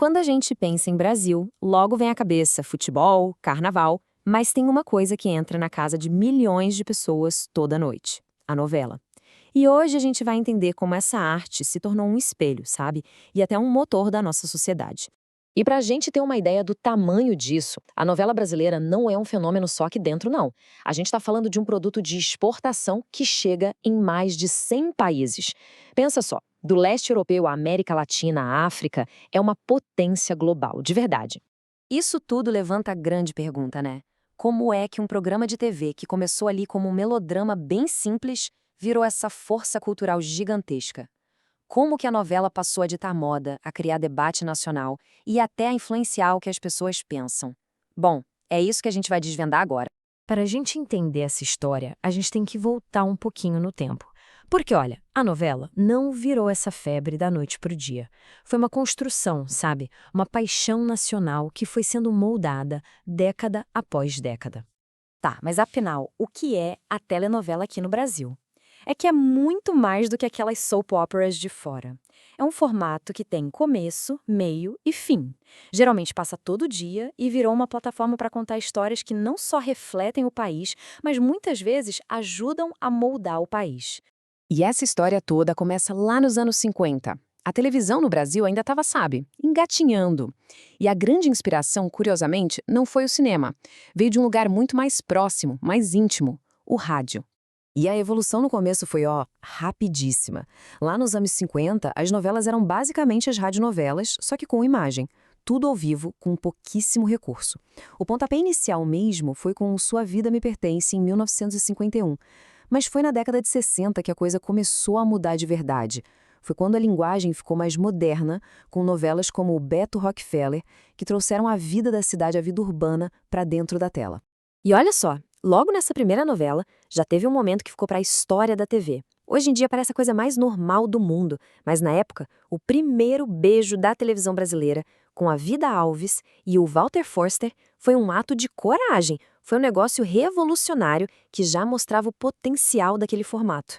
Quando a gente pensa em Brasil, logo vem à cabeça futebol, carnaval, mas tem uma coisa que entra na casa de milhões de pessoas toda noite: a novela. E hoje a gente vai entender como essa arte se tornou um espelho, sabe? E até um motor da nossa sociedade. E para a gente ter uma ideia do tamanho disso, a novela brasileira não é um fenômeno só aqui dentro, não. A gente está falando de um produto de exportação que chega em mais de 100 países. Pensa só, do leste europeu à América Latina, à África, é uma potência global, de verdade. Isso tudo levanta a grande pergunta, né? Como é que um programa de TV que começou ali como um melodrama bem simples virou essa força cultural gigantesca? Como que a novela passou a ditar moda, a criar debate nacional e até a influenciar o que as pessoas pensam? Bom, é isso que a gente vai desvendar agora. Para a gente entender essa história, a gente tem que voltar um pouquinho no tempo. Porque, olha, a novela não virou essa febre da noite para o dia. Foi uma construção, sabe? Uma paixão nacional que foi sendo moldada década após década. Tá, mas afinal, o que é a telenovela aqui no Brasil? É que é muito mais do que aquelas soap operas de fora. É um formato que tem começo, meio e fim. Geralmente passa todo dia e virou uma plataforma para contar histórias que não só refletem o país, mas muitas vezes ajudam a moldar o país. E essa história toda começa lá nos anos 50. A televisão no Brasil ainda estava, sabe, engatinhando. E a grande inspiração, curiosamente, não foi o cinema. Veio de um lugar muito mais próximo, mais íntimo, o rádio. E a evolução no começo foi, rapidíssima. Lá nos anos 50, as novelas eram basicamente as radionovelas, só que com imagem. Tudo ao vivo, com pouquíssimo recurso. O pontapé inicial mesmo foi com Sua Vida Me Pertence, em 1951. Mas foi na década de 60 que a coisa começou a mudar de verdade. Foi quando a linguagem ficou mais moderna, com novelas como o Beto Rockefeller, que trouxeram a vida da cidade, a vida urbana, para dentro da tela. E olha só, logo nessa primeira novela, já teve um momento que ficou para a história da TV. Hoje em dia parece a coisa mais normal do mundo, mas na época, o primeiro beijo da televisão brasileira, com a Vida Alves e o Walter Forster, foi um ato de coragem. Foi um negócio revolucionário que já mostrava o potencial daquele formato.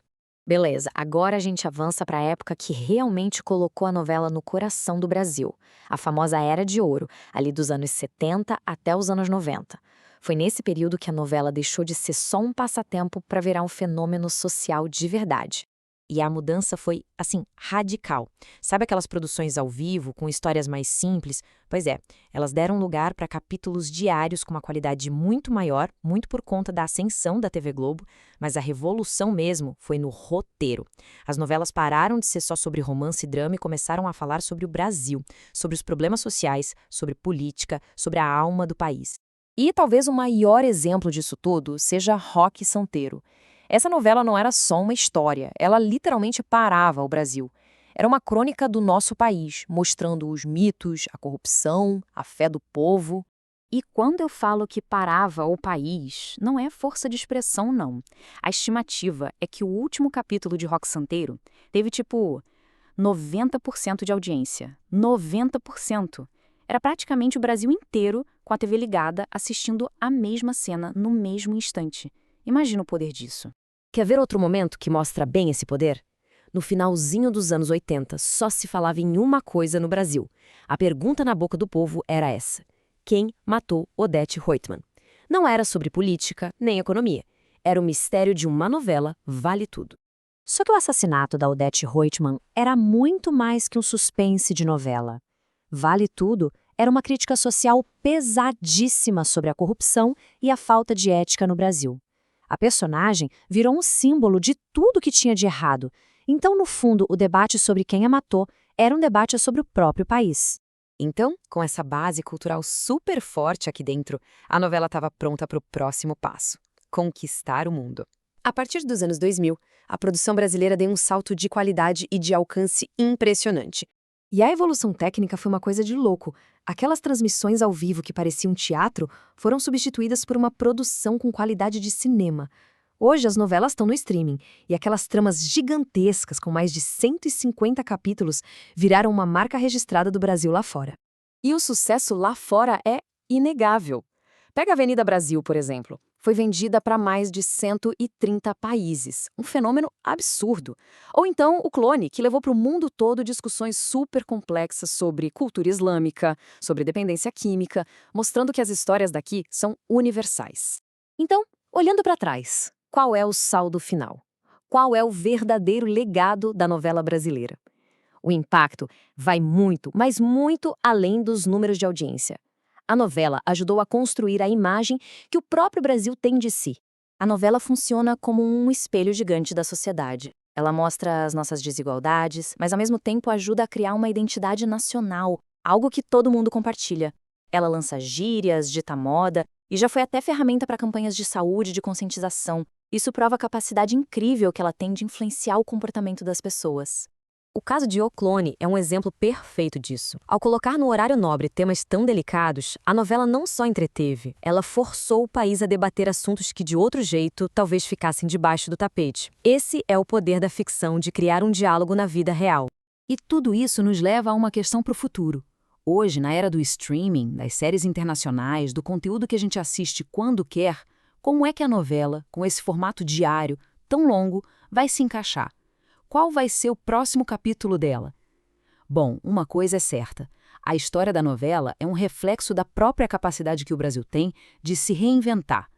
Beleza, agora a gente avança para a época que realmente colocou a novela no coração do Brasil. A famosa Era de Ouro, ali dos anos 70 até os anos 90. Foi nesse período que a novela deixou de ser só um passatempo para virar um fenômeno social de verdade. E a mudança foi, assim, radical. Sabe aquelas produções ao vivo, com histórias mais simples? Pois é, elas deram lugar para capítulos diários com uma qualidade muito maior, muito por conta da ascensão da TV Globo, mas a revolução mesmo foi no roteiro. As novelas pararam de ser só sobre romance e drama e começaram a falar sobre o Brasil, sobre os problemas sociais, sobre política, sobre a alma do país. E talvez o maior exemplo disso tudo seja Roque Santeiro. Essa novela não era só uma história, ela literalmente parava o Brasil. Era uma crônica do nosso país, mostrando os mitos, a corrupção, a fé do povo. E quando eu falo que parava o país, não é força de expressão, não. A estimativa é que o último capítulo de Roque Santeiro teve, 90% de audiência. 90%. Era praticamente o Brasil inteiro com a TV ligada assistindo a mesma cena no mesmo instante. Imagina o poder disso. Quer ver outro momento que mostra bem esse poder? No finalzinho dos anos 80, só se falava em uma coisa no Brasil. A pergunta na boca do povo era essa: quem matou Odete Roitman? Não era sobre política nem economia. Era o mistério de uma novela Vale Tudo. Só que o assassinato da Odete Roitman era muito mais que um suspense de novela. Vale Tudo era uma crítica social pesadíssima sobre a corrupção e a falta de ética no Brasil. A personagem virou um símbolo de tudo que tinha de errado. Então, no fundo, o debate sobre quem a matou era um debate sobre o próprio país. Então, com essa base cultural super forte aqui dentro, a novela estava pronta para o próximo passo: conquistar o mundo. A partir dos anos 2000, a produção brasileira deu um salto de qualidade e de alcance impressionante. E a evolução técnica foi uma coisa de louco. Aquelas transmissões ao vivo que pareciam teatro foram substituídas por uma produção com qualidade de cinema. Hoje as novelas estão no streaming, e aquelas tramas gigantescas com mais de 150 capítulos viraram uma marca registrada do Brasil lá fora. E o sucesso lá fora é inegável. Pega a Avenida Brasil, por exemplo. Foi vendida para mais de 130 países, um fenômeno absurdo. Ou então o Clone, que levou para o mundo todo discussões super complexas sobre cultura islâmica, sobre dependência química, mostrando que as histórias daqui são universais. Então, olhando para trás, qual é o saldo final? Qual é o verdadeiro legado da novela brasileira? O impacto vai muito, mas muito além dos números de audiência. A novela ajudou a construir a imagem que o próprio Brasil tem de si. A novela funciona como um espelho gigante da sociedade. Ela mostra as nossas desigualdades, mas ao mesmo tempo ajuda a criar uma identidade nacional, algo que todo mundo compartilha. Ela lança gírias, dita moda e já foi até ferramenta para campanhas de saúde e de conscientização. Isso prova a capacidade incrível que ela tem de influenciar o comportamento das pessoas. O caso de O Clone é um exemplo perfeito disso. Ao colocar no horário nobre temas tão delicados, a novela não só entreteve, ela forçou o país a debater assuntos que, de outro jeito, talvez ficassem debaixo do tapete. Esse é o poder da ficção de criar um diálogo na vida real. E tudo isso nos leva a uma questão para o futuro. Hoje, na era do streaming, das séries internacionais, do conteúdo que a gente assiste quando quer, como é que a novela, com esse formato diário, tão longo, vai se encaixar? Qual vai ser o próximo capítulo dela? Bom, uma coisa é certa. A história da novela é um reflexo da própria capacidade que o Brasil tem de se reinventar,